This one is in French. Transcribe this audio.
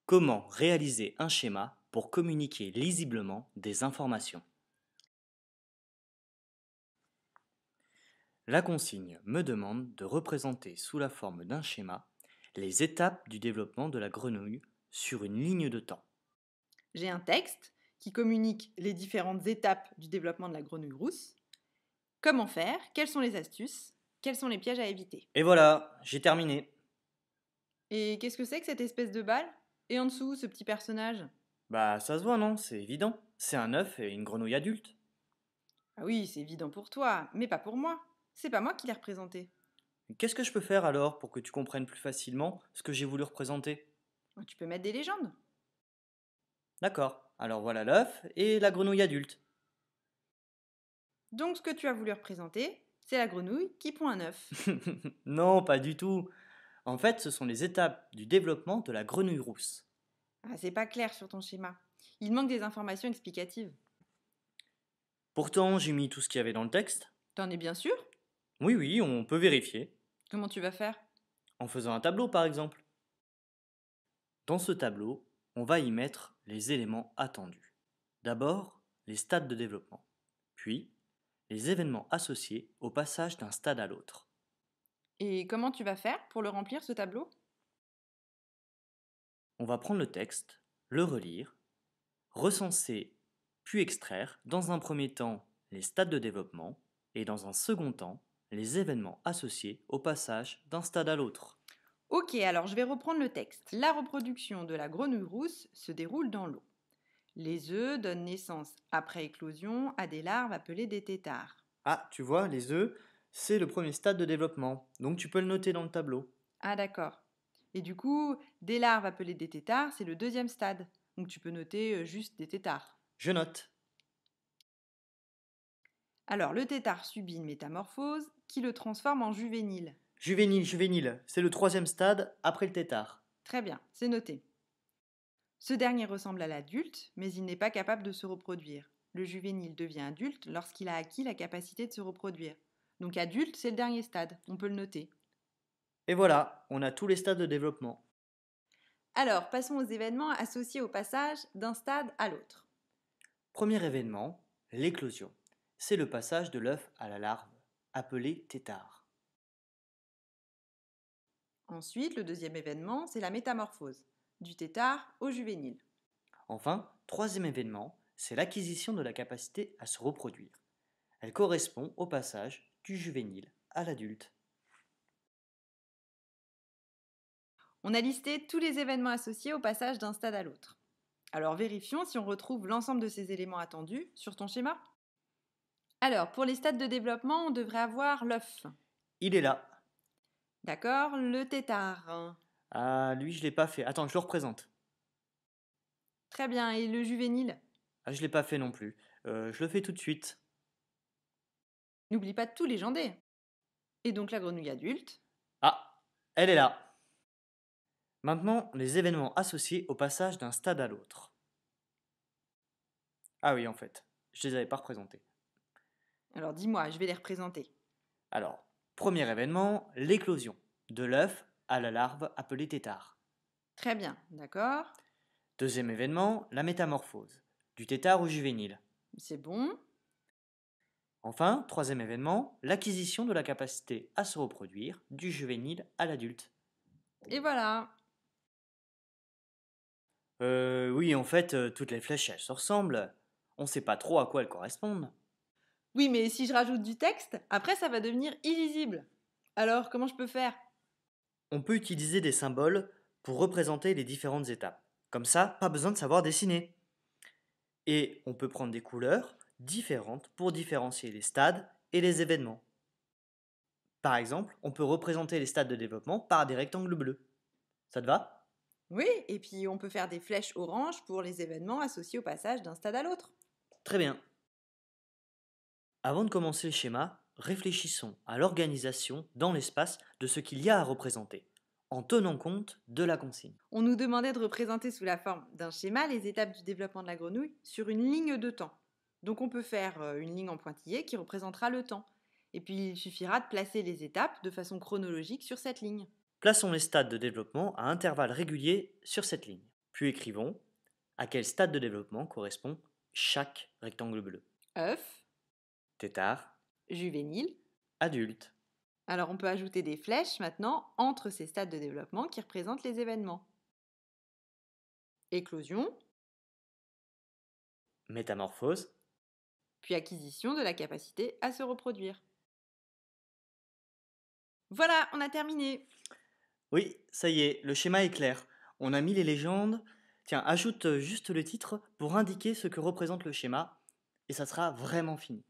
Comment réaliser un schéma pour communiquer lisiblement des informations? La consigne me demande de représenter sous la forme d'un schéma les étapes du développement de la grenouille sur une ligne de temps. J'ai un texte qui communique les différentes étapes du développement de la grenouille rousse. Comment faire? Quelles sont les astuces? Quels sont les pièges à éviter? Et voilà, j'ai terminé. Et qu'est-ce que c'est que cette espèce de balle? Et en dessous, ce petit personnage? Bah ça se voit non, c'est évident. C'est un œuf et une grenouille adulte. Ah oui, c'est évident pour toi, mais pas pour moi. C'est pas moi qui l'ai représenté. Qu'est-ce que je peux faire alors pour que tu comprennes plus facilement ce que j'ai voulu représenter? Tu peux mettre des légendes. D'accord, alors voilà l'œuf et la grenouille adulte. Donc ce que tu as voulu représenter, c'est la grenouille qui pond un œuf. Non, pas du tout. En fait, ce sont les étapes du développement de la grenouille rousse. Ah, c'est pas clair sur ton schéma. Il manque des informations explicatives. Pourtant, j'ai mis tout ce qu'il y avait dans le texte. T'en es bien sûr? Oui, oui, on peut vérifier. Comment tu vas faire? En faisant un tableau, par exemple. Dans ce tableau, on va y mettre les éléments attendus. D'abord, les stades de développement. Puis, les événements associés au passage d'un stade à l'autre. Et comment tu vas faire pour le remplir, ce tableau? On va prendre le texte, le relire, recenser, puis extraire, dans un premier temps, les stades de développement, et dans un second temps, les événements associés au passage d'un stade à l'autre. Ok, alors je vais reprendre le texte. La reproduction de la grenouille rousse se déroule dans l'eau. Les œufs donnent naissance après éclosion à des larves appelées des têtards. Ah, tu vois, les œufs, c'est le premier stade de développement, donc tu peux le noter dans le tableau. Ah d'accord. Et du coup, des larves appelées des têtards, c'est le deuxième stade. Donc tu peux noter juste des têtards. Je note. Alors le tétard subit une métamorphose qui le transforme en juvénile. Juvénile, juvénile, c'est le troisième stade après le tétard. Très bien, c'est noté. Ce dernier ressemble à l'adulte, mais il n'est pas capable de se reproduire. Le juvénile devient adulte lorsqu'il a acquis la capacité de se reproduire. Donc adulte, c'est le dernier stade, on peut le noter. Et voilà, on a tous les stades de développement. Alors, passons aux événements associés au passage d'un stade à l'autre. Premier événement, l'éclosion. C'est le passage de l'œuf à la larve, appelé tétard. Ensuite, le deuxième événement, c'est la métamorphose, du tétard au juvénile. Enfin, troisième événement, c'est l'acquisition de la capacité à se reproduire. Elle correspond au passage du juvénile à l'adulte. On a listé tous les événements associés au passage d'un stade à l'autre. Alors vérifions si on retrouve l'ensemble de ces éléments attendus sur ton schéma. Alors, pour les stades de développement, on devrait avoir l'œuf. Il est là. D'accord, le tétard. Ah, lui, je l'ai pas fait. Attends, je le représente. Très bien, et le juvénile? Ah, je l'ai pas fait non plus. Je le fais tout de suite. N'oublie pas de tout légender. Et donc la grenouille adulte? Ah, elle est là. Maintenant, les événements associés au passage d'un stade à l'autre. Ah oui, en fait, je les avais pas représentés. Alors dis-moi, je vais les représenter. Alors, premier événement, l'éclosion. De l'œuf à la larve appelée tétard. Très bien, d'accord? Deuxième événement, la métamorphose. Du tétard au juvénile. C'est bon. Enfin, troisième événement, l'acquisition de la capacité à se reproduire du juvénile à l'adulte. Et voilà. Oui, en fait, toutes les flèches, elles se ressemblent. On sait pas trop à quoi elles correspondent. Oui, mais si je rajoute du texte, après ça va devenir illisible. Alors, comment je peux faire? On peut utiliser des symboles pour représenter les différentes étapes. Comme ça, pas besoin de savoir dessiner. Et on peut prendre des couleurs différentes pour différencier les stades et les événements. Par exemple, on peut représenter les stades de développement par des rectangles bleus. Ça te va? Oui, et puis on peut faire des flèches oranges pour les événements associés au passage d'un stade à l'autre. Très bien. Avant de commencer le schéma, réfléchissons à l'organisation dans l'espace de ce qu'il y a à représenter, en tenant compte de la consigne. On nous demandait de représenter sous la forme d'un schéma les étapes du développement de la grenouille sur une ligne de temps. Donc on peut faire une ligne en pointillé qui représentera le temps. Et puis il suffira de placer les étapes de façon chronologique sur cette ligne. Plaçons les stades de développement à intervalles réguliers sur cette ligne. Puis écrivons à quel stade de développement correspond chaque rectangle bleu. œuf, Tétard, juvénile. adulte, Alors on peut ajouter des flèches maintenant entre ces stades de développement qui représentent les événements. Éclosion, métamorphose. puis acquisition de la capacité à se reproduire. Voilà, on a terminé. Oui, ça y est, le schéma est clair. On a mis les légendes. Tiens, ajoute juste le titre pour indiquer ce que représente le schéma, et ça sera vraiment fini.